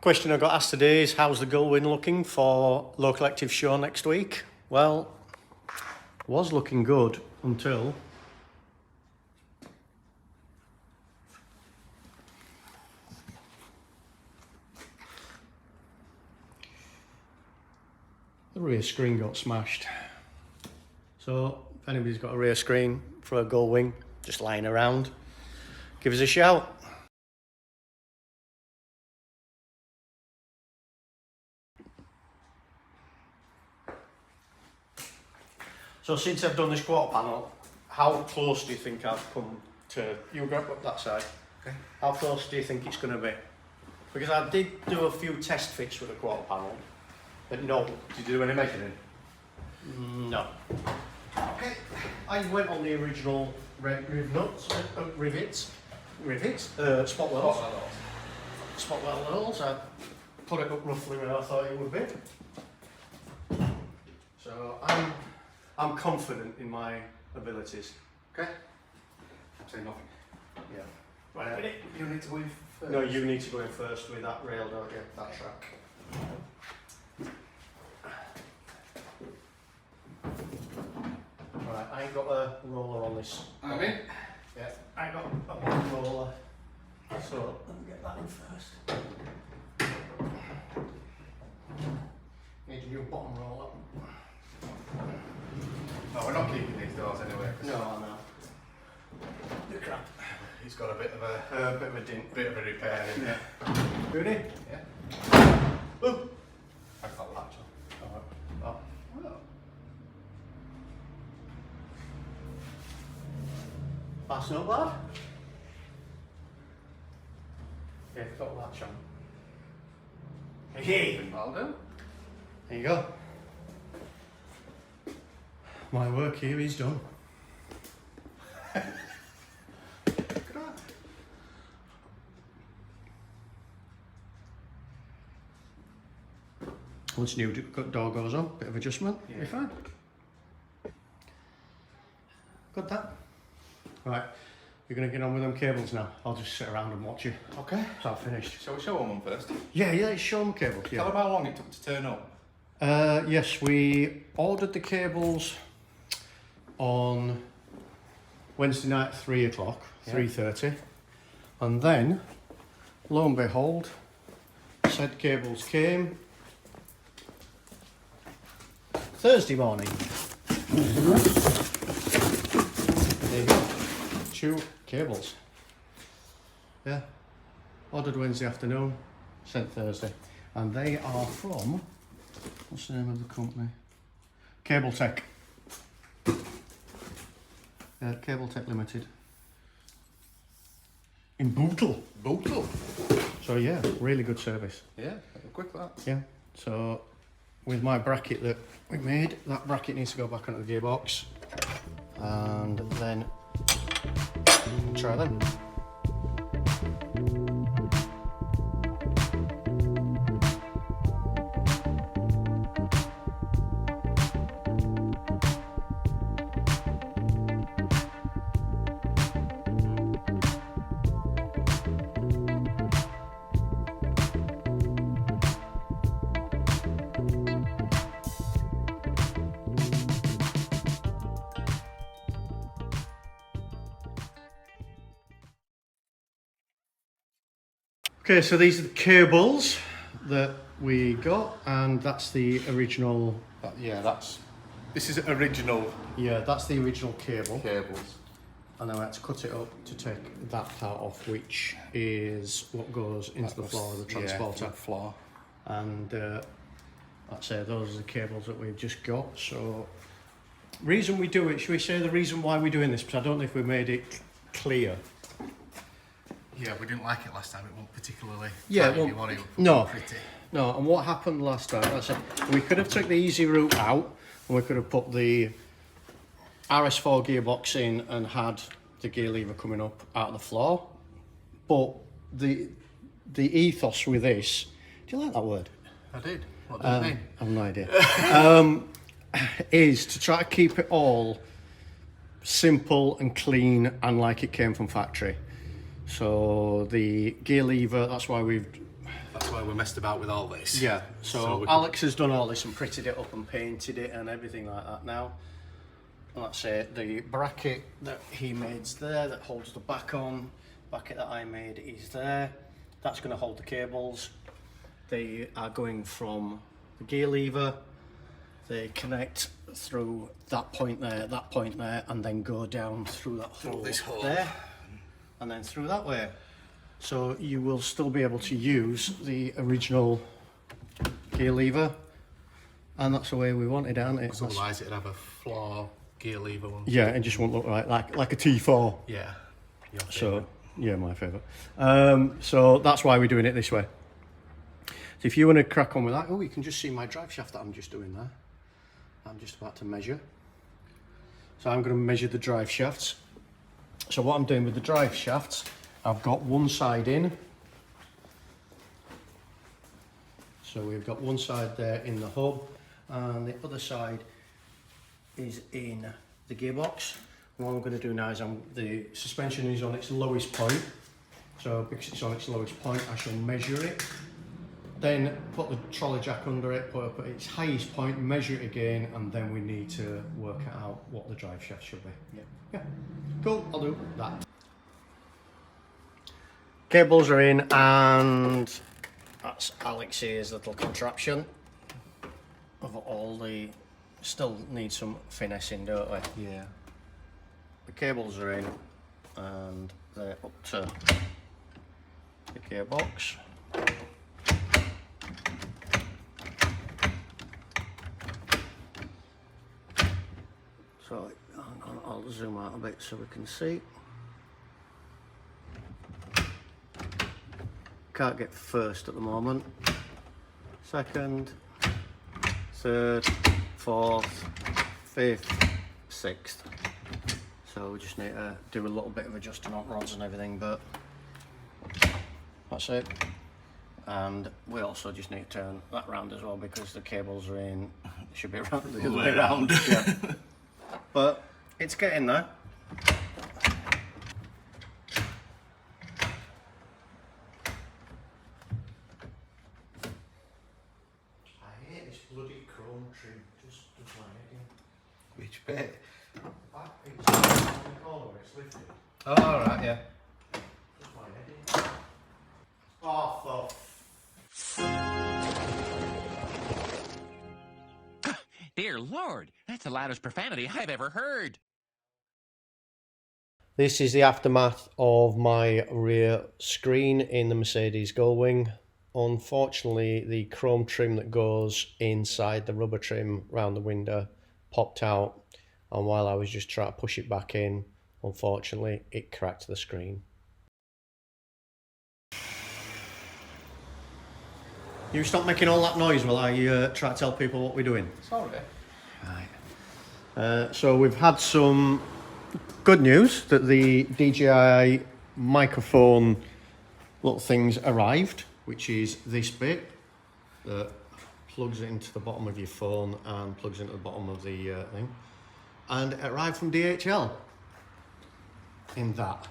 Question I got asked today is, how's the gullwing looking for local active show next week? Well, was looking good until the rear screen got smashed. So if anybody's got a rear screen for a gullwing just lying around, give us a shout. So since I've done this quarter panel, how close do you think I've come to, you grab up that side, Okay. how close do you think it's going to be? Because I did do a few test fits with a quarter panel, but no. Did you do any measuring? No. Okay, I went on the original rivets, spot wells. Spot wells, I put it up roughly where I thought it would be. So I'm confident in my abilities. Okay. Say nothing. Yeah. Right. You need to win first. No, you need to go in first with that rail, don't you? That track. Right, I ain't got a roller on this. I'm in. Yeah, I got a bottom roller. So let me get that in first. Need a new bottom roller. No, we're not keeping these doors anyway. No, I know. The crap. He's got a bit of a Dint. bit of a repair in there. Ready? Yeah. Oh. I've got latch on. Oh. That's not bad. Yeah, got latch on. Hey, I'll do. there you go. My work here is done. Once new door goes on, bit of adjustment, Yeah. you're fine. Got that. Right, you're going to get on with them cables now. I'll just sit around and watch you. Okay. So I've finished. Shall we show them first? Yeah, it's show them cables. Tell them how long it took to turn up. Yes, we ordered the cables on Wednesday night at 3 o'clock, 3:30, and then, lo and behold, said cables came Thursday morning. There you go, 2 cables. Yeah, ordered Wednesday afternoon, sent Thursday, and they are from, what's the name of the company? Cable Tech. Cable Tech Limited. In Bootle. Bootle. So yeah, really good service. Yeah, quick that. Yeah. So with my bracket that we made, that bracket needs to go back onto the gearbox, and then try them. Okay, so these are the cables that we got, and that's the original. This is original Yeah, that's the original cable. cables. And then I had to cut it up to take that part off, which is what goes into the floor of the transporter. Yeah, floor. And that's it, those are the cables that we've just got. So, reason we do it, should we say the reason why we're doing this? Because I don't know if we made it clear. Yeah, we didn't like it last time. It wasn't particularly. Yeah, tidy, well, was it? no. Pretty. No, and what happened last time, I said, we could have took the easy route out, and we could have put the RS4 gearbox in and had the gear lever coming up out of the floor. But the ethos with this, do you like that word? I did. What does it mean? I have no idea. Is to try to keep it all simple and clean and like it came from factory. So the gear lever, that's why we've why we messed about with all this. Yeah, so we Alex has done all this and prettied it up and painted it and everything like that now. And that's it. The bracket that he made's there that holds the back on. Bracket that I made is there. That's going to hold the cables. They are going from the gear lever. They connect through that point there, and then go down through that hole, this hole there, and then through that way. So you will still be able to use the original gear lever, and that's the way we want it, aren't it? Otherwise it'd have a floor gear lever one. Yeah, it just won't look like a T4. Yeah. So yeah, my favourite. So that's why we're doing it this way. So if you want to crack on with that, oh, you can just see my drive shaft that I'm just doing there. I'm just about to measure. So I'm going to measure the drive shafts. So what I'm doing with the drive shafts, I've got one side in. So we've got one side there in the hub, and the other side is in the gearbox. What I'm going to do now is the suspension is on its lowest point. So because it's on its lowest point, I shall measure it. Then put the trolley jack under it, put it at its highest point, measure it again, and then we need to work out what the drive shaft should be. Yeah. Cool, I'll do that. Cables are in, and that's Alex's little contraption of all the, still need some finessing, don't we? Yeah. The cables are in, and they're up to the gearbox. So I'll zoom out a bit so we can see. Can't get first at the moment. Second, third, fourth, fifth, sixth. So we just need to do a little bit of adjusting on rods and everything, but that's it. And we also just need to turn that round as well because the cables are in. It should be around the other way round. Yeah. But it's getting there. I hate this bloody chrome trim. Just my head in. Which bit? Back piece on the corner where it's lifted. Oh, alright, yeah. Just my head in. Oh, Dear Lord, that's the loudest profanity I've ever heard. This is the aftermath of my rear screen in the Mercedes gullwing. Unfortunately, the chrome trim that goes inside the rubber trim around the window popped out, and while I was just trying to push it back in, unfortunately, it cracked the screen. You stop making all that noise while I try to tell people what we're doing. Sorry. Right. So we've had some good news that the DJI microphone little things arrived, which is this bit that plugs into the bottom of your phone and plugs into the bottom of the thing. And it arrived from DHL in that.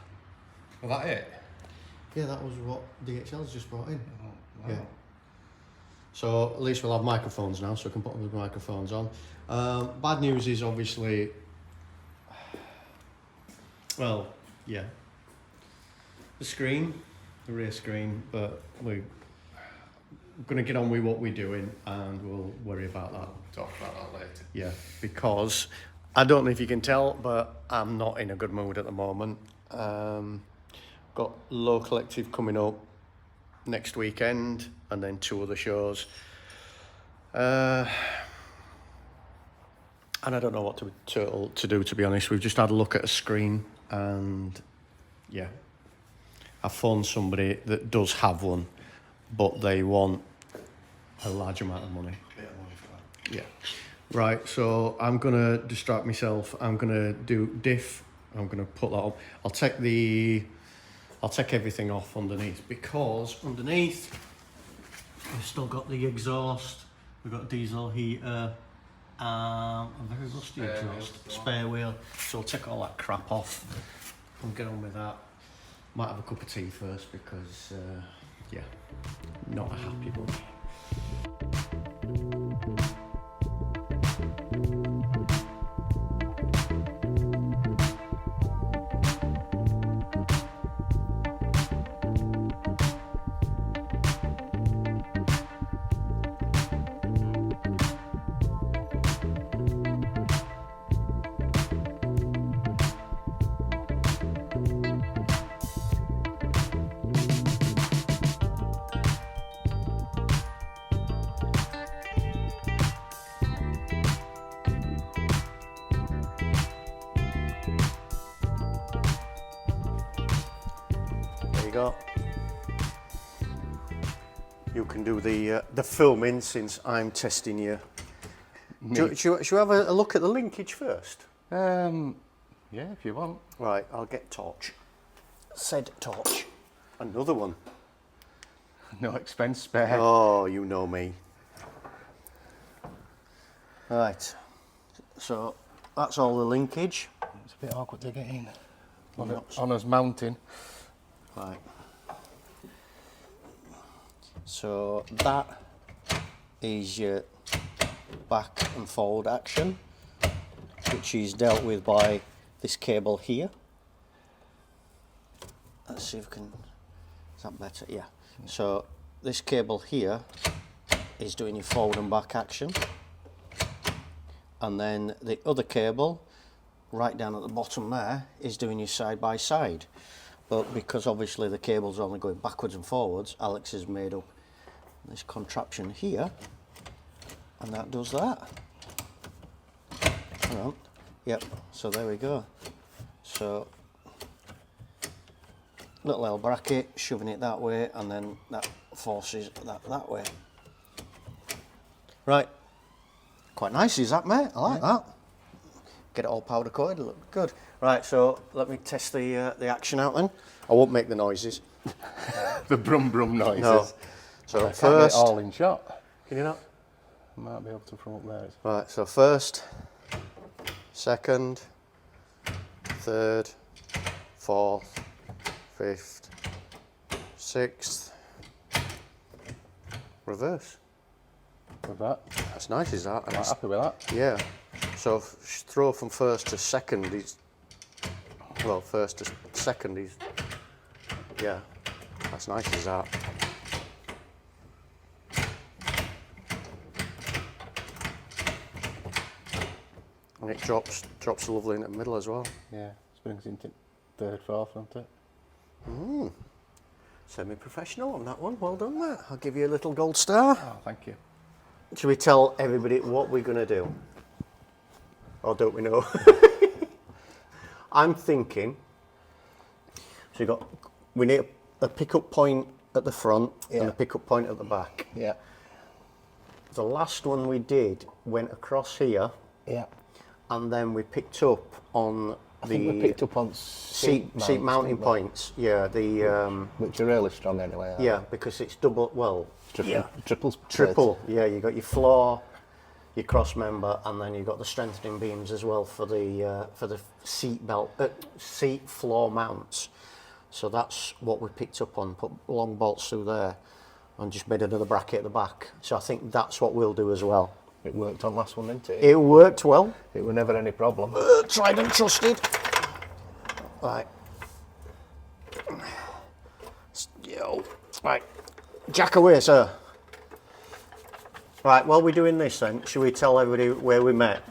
Was that it? Yeah, that was what DHL's just brought in. Oh, wow. Yeah. So at least we'll have microphones now, so we can put the microphones on. Bad news is obviously, well, yeah, the screen, the rear screen, but we're going to get on with what we're doing and we'll worry about that. Talk about that later. Yeah, because I don't know if you can tell, but I'm not in a good mood at the moment. Got Low Collective coming up next weekend, and then 2 other shows. And I don't know what to do, to be honest. We've just had a look at a screen, and yeah, I phoned somebody that does have one, but they want a large amount of money. Bit of money for that. Yeah. Right, so I'm gonna distract myself. I'm gonna do diff. I'm gonna put that up. I'll take everything off underneath, because underneath we've still got the exhaust, we've got diesel heater, a very rusty exhaust, spare wheel. So I'll take all that crap off and get on with that. Might have a cup of tea first because yeah, not a happy bunny. Go. You can do the filming since I'm testing you. Should you have a look at the linkage first? Yeah, if you want. Right, I'll get torch. Said torch. Another one. No expense spared. Oh, you know me. Right, so that's all the linkage. It's a bit awkward to get in on us mounting. Right. So that is your back and forward action, which is dealt with by this cable here. Let's see if we can, is that better? Yeah. So this cable here is doing your forward and back action. And then the other cable, right down at the bottom there, is doing your side by side. But because obviously the cable's only going backwards and forwards, Alex has made up this contraption here, and that does that. Hang on. Yep, so there we go. So, little L bracket, shoving it that way, and then that forces that way. Right. Quite nice, is that, mate? I like that. Get it all powder coated, look good. Right, so let me test the action out then. I won't make the noises. The brum brum noises. No. So I can't first, get it all in shot. can you not? I might be able to from up there. Right, so first, second, third, fourth, fifth, sixth, reverse. With that, That's nice, is that? I'm happy with that. Yeah. So throw from first to second is, well, first to second is, yeah, that's nice, is that? And it drops lovely in the middle as well. Yeah, springs into third, fourth, doesn't it? Semi-professional on that one, well done mate. I'll give you a little gold star. Oh, thank you. Should we tell everybody what we're going to do? Or don't we know? I'm thinking, so we need a pickup point at the front and a pickup point at the back. Yeah. The last one we did went across here. Yeah. And then we picked up on I think we picked up on seat mounting points. Yeah, which are really strong anyway. Yeah, because it's double. Well, triple. Yeah, you got your floor, your cross member, and then you've got the strengthening beams as well for the seat floor mounts. So that's what we picked up on. Put long bolts through there, and just made another bracket at the back. So I think that's what we'll do as well. It worked on last one, didn't it? It worked well. It was never any problem. Tried and trusted. Right. Yo. Right. Jack away, sir. Right, while we're doing this then, should we tell everybody where we met?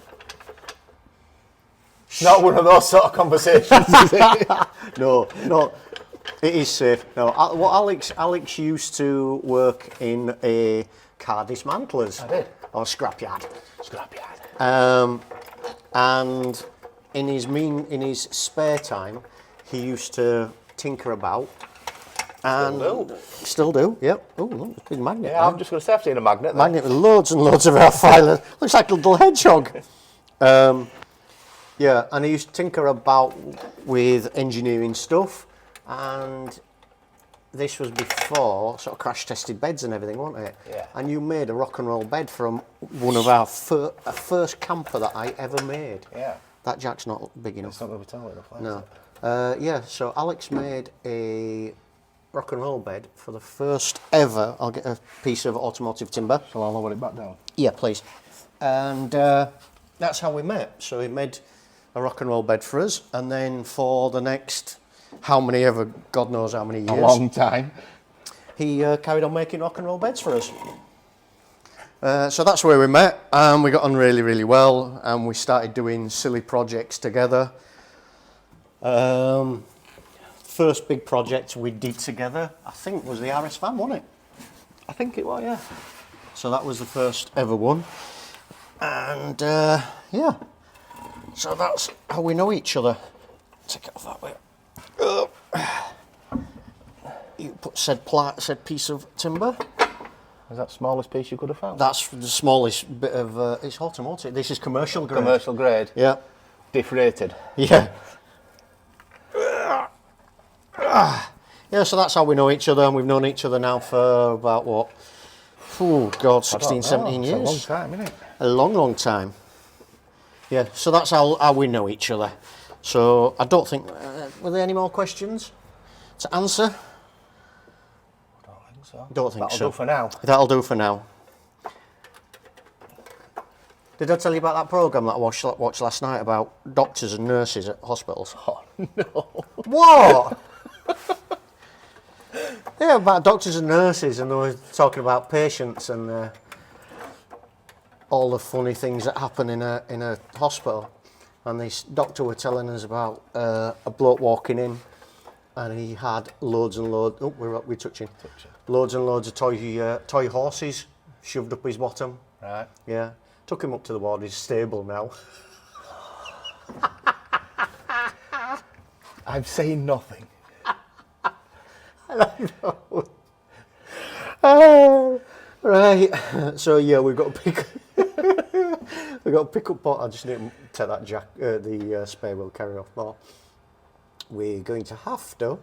Not one of those sort of conversations, is it? No, it is safe. No, Alex used to work in a car dismantlers. I did. Or scrapyard. Scrapyard. And in his spare time, he used to tinker about. And still do. Yep. Oh, look, it's a big magnet. Yeah, I'm just going to say I've seen a magnet there. Magnet with loads and loads of our filers. Looks like a little hedgehog. Yeah, and he used to tinker about with engineering stuff, and this was before sort of crash tested beds and everything, wasn't it? Yeah. And you made a rock and roll bed from one of our first camper that I ever made. Yeah. That jack's not big enough. It's not going to be tall enough. No. Yeah, so Alex made a rock and roll bed for the first ever. I'll get a piece of automotive timber. Shall I lower it back down? Yeah, please. And that's how we met. So he made a rock and roll bed for us, and then for the next how many ever, God knows how many years, A long time. he carried on making rock and roll beds for us. So that's where we met, and we got on really, really well, and we started doing silly projects together. First big project we did together, I think, was the RS van, wasn't it? I think it was, yeah. So that was the first ever one. And yeah, so that's how we know each other. Take it off that way. You put said piece of timber. Is that the smallest piece you could have found? That's the smallest bit of, it's automotive. This is commercial grade. Commercial grade. Yeah. Diff rated. Yeah. Yeah, so that's how we know each other, and we've known each other now for about what? Oh, God, 16, 17 years. It's a long time, isn't it? A long, long time. Yeah, so that's how we know each other. So I don't think, were there any more questions to answer? I don't think so. Don't think That'll so. do for now. That'll do for now. Did I tell you about that programme that I watched last night about doctors and nurses at hospitals? Oh, no. What? Yeah, about doctors and nurses, and they were talking about patients and all the funny things that happen in a hospital. And this doctor were telling us about a bloke walking in, and he had loads and loads. Oh, we're touching. Loads and loads of toy horses shoved up his bottom. Right. Yeah, took him up to the ward. He's stable now. I've seen nothing. I know. Oh, right. So yeah, we've got to pick. We've got to pick up pot. I just need to take that the spare wheel carrier off more. We're going to have to.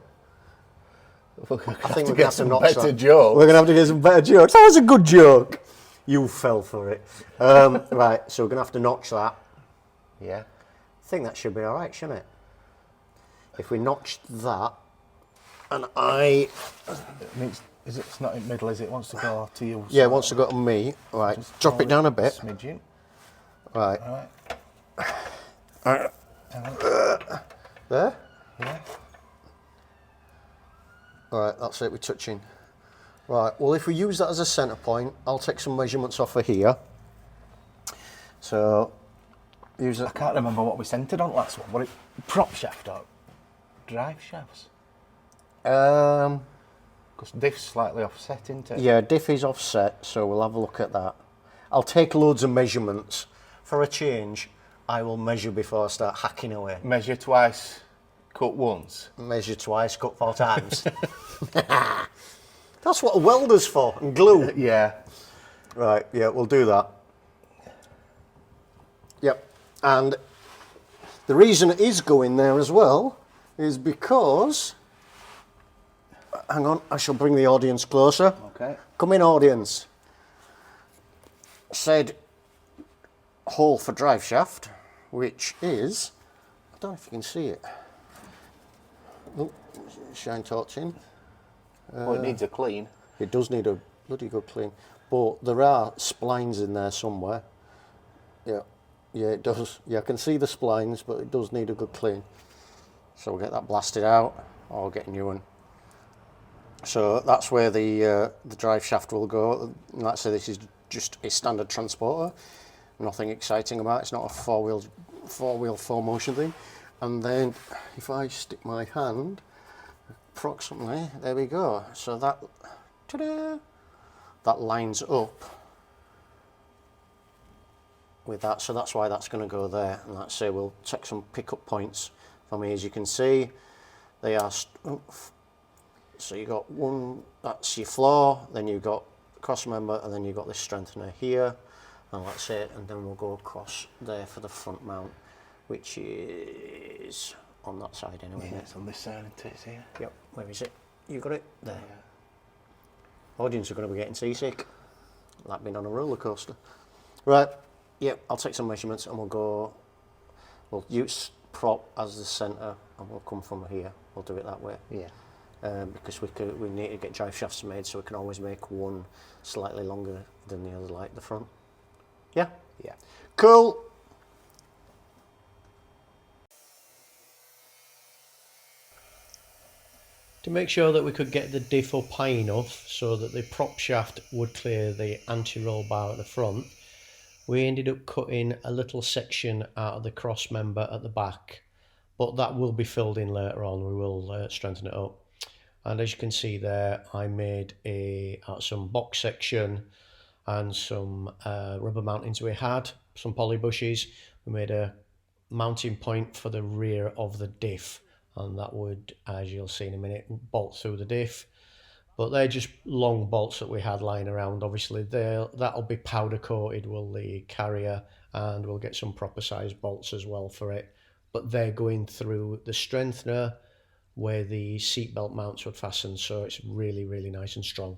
We're going I think to we're going to get have to some notch better that. jokes. We're going to have to get some better jokes. That was a good joke. You fell for it. Right. So we're going to have to notch that. Yeah. I think that should be all right, shouldn't it? If we notched that, and I. It's not in the middle, is it? It wants to go to you. Yeah, it wants to go to me. Right. Drop it down a bit. Smidgen. Right. Alright. There? Yeah. Right, that's it, we're touching. Right, well, if we use that as a centre point, I'll take some measurements off of here. So, use it. I can't remember what we centred on last one. What it prop shaft or drive shafts? Because diff's slightly offset, isn't it? Yeah, diff is offset, so we'll have a look at that. I'll take loads of measurements. For a change, I will measure before I start hacking away. Measure twice, cut once. Measure twice, cut 4 times. That's what a welder's for, and glue. Yeah. Right, yeah, we'll do that. Yep, and the reason it is going there as well is because, hang on, I shall bring the audience closer. Okay. Come in, audience. Said hole for drive shaft, which is, I don't know if you can see it. Oh, shine torch in. Well, it needs a clean. It does need a bloody good clean, but there are splines in there somewhere. Yeah, yeah, it does. Yeah, I can see the splines, but it does need a good clean. So we'll get that blasted out, or get a new one. So that's where the drive shaft will go. And like I say, this is just a standard transporter. Nothing exciting about it. It's not a four-wheel full motion thing. And then if I stick my hand approximately, there we go. So that, ta-da, that lines up with that. So that's why that's going to go there. And let's say we'll take some pickup points for me. As you can see, they are. So you got one. That's your floor. Then you've got cross member, and then you've got this strengthener here. And that's it. And then we'll go across there for the front mount, which is on that side anyway. Yeah, it's on this side, and it's here. Yep. Where is it? You got it there. Yeah. Audience are going to be getting seasick, like being on a roller coaster. Right. Yep. I'll take some measurements, and we'll go. We'll use prop as the centre, and we'll come from here. We'll do it that way. Yeah. because we need to get drive shafts made, so we can always make one slightly longer than the other, like the front. Yeah? Yeah. Cool. To make sure that we could get the diff up high enough so that the prop shaft would clear the anti-roll bar at the front, we ended up cutting a little section out of the cross member at the back, but that will be filled in later on. We will strengthen it up. And as you can see there, I made some box section and some rubber mountings we had, some poly bushes. We made a mounting point for the rear of the diff, and that would, as you'll see in a minute, bolt through the diff. But they're just long bolts that we had lying around. Obviously that'll be powder coated, will the carrier, and we'll get some proper size bolts as well for it. But they're going through the strengthener where the seatbelt mounts would fasten, so it's really, really nice and strong.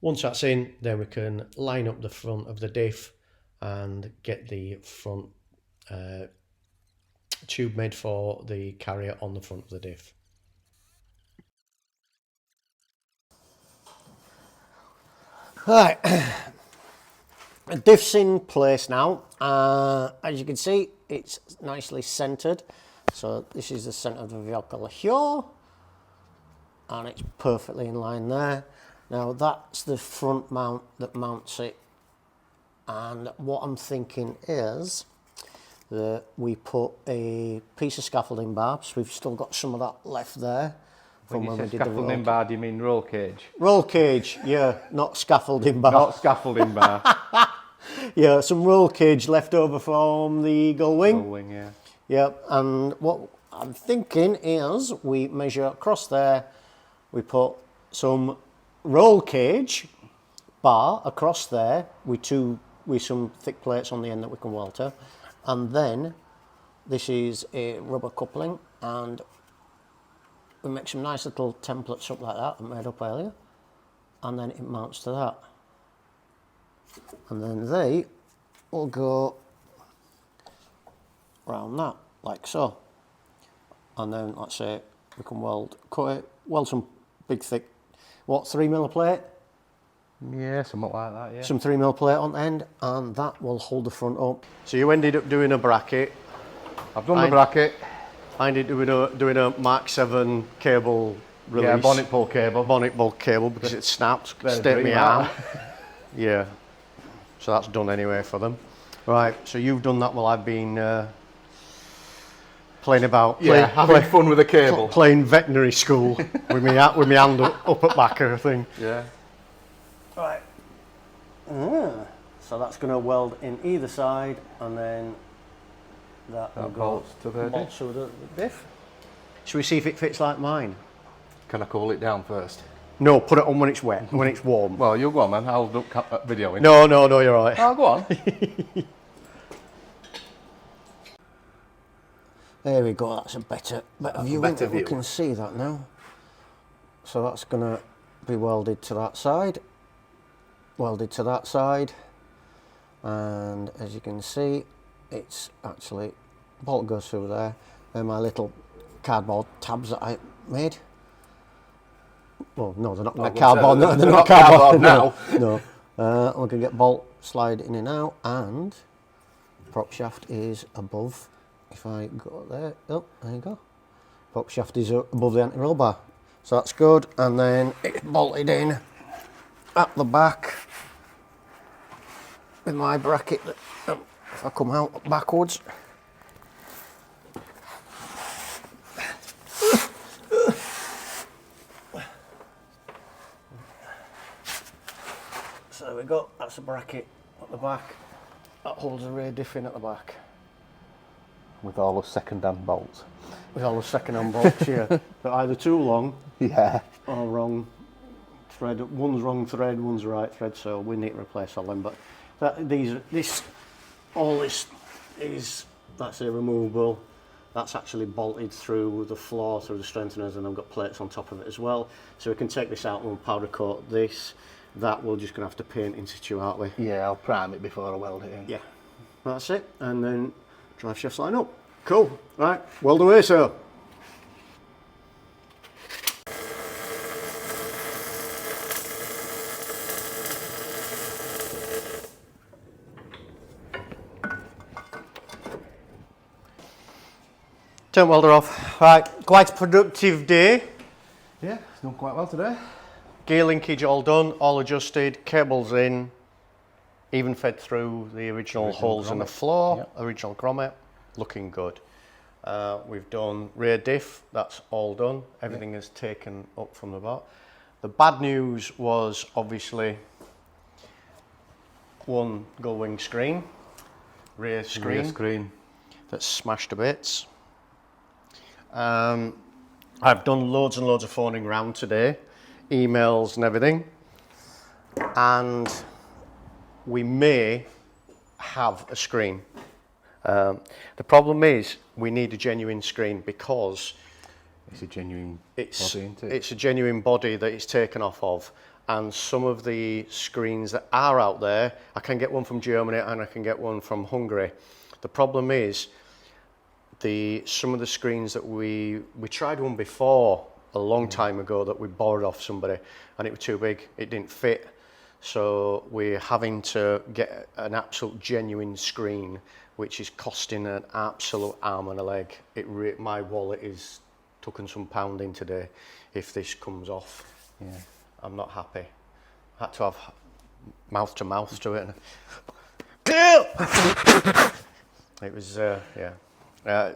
Once that's in, then we can line up the front of the diff and get the front tube made for the carrier on the front of the diff. Right, the diff's in place now. As you can see, it's nicely centered. So this is the center of the vehicle here, and it's perfectly in line there. Now that's the front mount that mounts it, and what I'm thinking is that we put a piece of scaffolding bar, so we've still got some of that left there. When you say scaffolding bar, do you mean roll cage? Roll cage, yeah, not scaffolding bar. Not scaffolding bar. Yeah, some roll cage left over from the gullwing. Gullwing, yeah. Yep, and what I'm thinking is we measure across there, we put some roll cage bar across there with some thick plates on the end that we can welter, and then this is a rubber coupling, and we make some nice little templates up like that I made up earlier, and then it mounts to that, and then they will go around that like so, and then let's say we can weld some big thick 3mm plate, Yeah, something like that, yeah. some 3mm plate on the end, and that will hold the front up. So you ended up doing a bracket. I've done the bracket. I ended up doing a Mark 7 cable release. Yeah, bonnet pull cable. Bonnet pull cable because it snapped, There's state me dream, arm. that. Yeah, so that's done anyway for them. Right, so you've done that while I've been playing about. Yeah, having fun with the cable. Playing veterinary school with my hand up at back or thing. Yeah. Right. So that's going to weld in either side, and then that will go bolts to the bolts through the diff. Should we see if it fits like mine? Can I cool it down first? No, put it on when it's wet, when it's warm. Well, you go on then, I'll do video in. No, you're right. Oh, go on. There we go, that's a better view. better We view. can see that now. So that's going to be welded to that side, welded to that side, and as you can see, it's actually, bolt goes through there, and my little cardboard tabs that I made. Well, no, they're not cardboard. No, they're not cardboard now. No. We can get bolt slide in and out, and prop shaft is above. If I go there, oh, there you go. Prop shaft is above the anti-roll bar, so that's good. And then it's bolted in at the back with my bracket. If I come out backwards. So there we go, that's a bracket at the back. That holds the rear diff in at the back. With all the second-hand bolts. With all the second-hand bolts, yeah. They're either too long Yeah. or wrong thread. One's wrong thread, one's right thread, so we need to replace all them. But all this is, that's a removable. That's actually bolted through the floor, through the strengtheners, and I've got plates on top of it as well. So we can take this out and we'll powder coat this. That we're just going to have to paint in situ, aren't we? Yeah, I'll prime it before I weld it in. Yeah, that's it. And then drive shafts line up. Cool. Right, weld away, sir. Turn welder off. Right, quite a productive day. Yeah, it's done quite well today. Gear linkage all done, all adjusted, cables in, even fed through the original holes in the floor, Yep. original grommet, looking good. We've done rear diff, that's all done. Everything is taken up from the bottom. The bad news was obviously one gullwing screen, rear screen, that's smashed to bits. I've done loads and loads of phoning round today, emails and everything, and we may have a screen. The problem is we need a genuine screen because It's a genuine body, isn't it? it's a genuine body that it's taken off of, and some of the screens that are out there, I can get one from Germany and I can get one from Hungary. The problem is some of the screens that we tried one before a long time ago that we borrowed off somebody, and it was too big, it didn't fit, so we're having to get an absolute genuine screen, which is costing an absolute arm and a leg. My wallet is taking some pounding today if this comes off. Yeah. I'm not happy. Had to have mouth to mouth to it. It was, yeah. I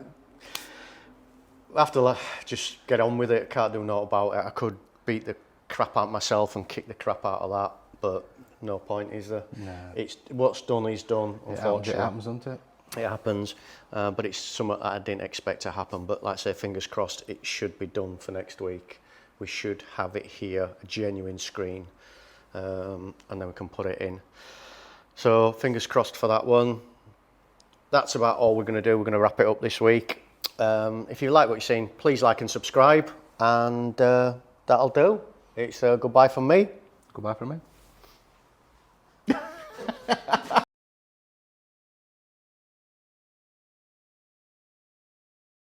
have to just get on with it. Can't do naught about it. I could beat the crap out myself and kick the crap out of that, but no point, is there? No. It's what's done is done. Unfortunately, It happens, doesn't it? it happens, but it's something that I didn't expect to happen. But like I say, fingers crossed, it should be done for next week. We should have it here, a genuine screen, and then we can put it in. So fingers crossed for that one. That's about all we're going to do. We're going to wrap it up this week. If you like what you're seeing, please like and subscribe, and that'll do. It's goodbye from me. Goodbye from me.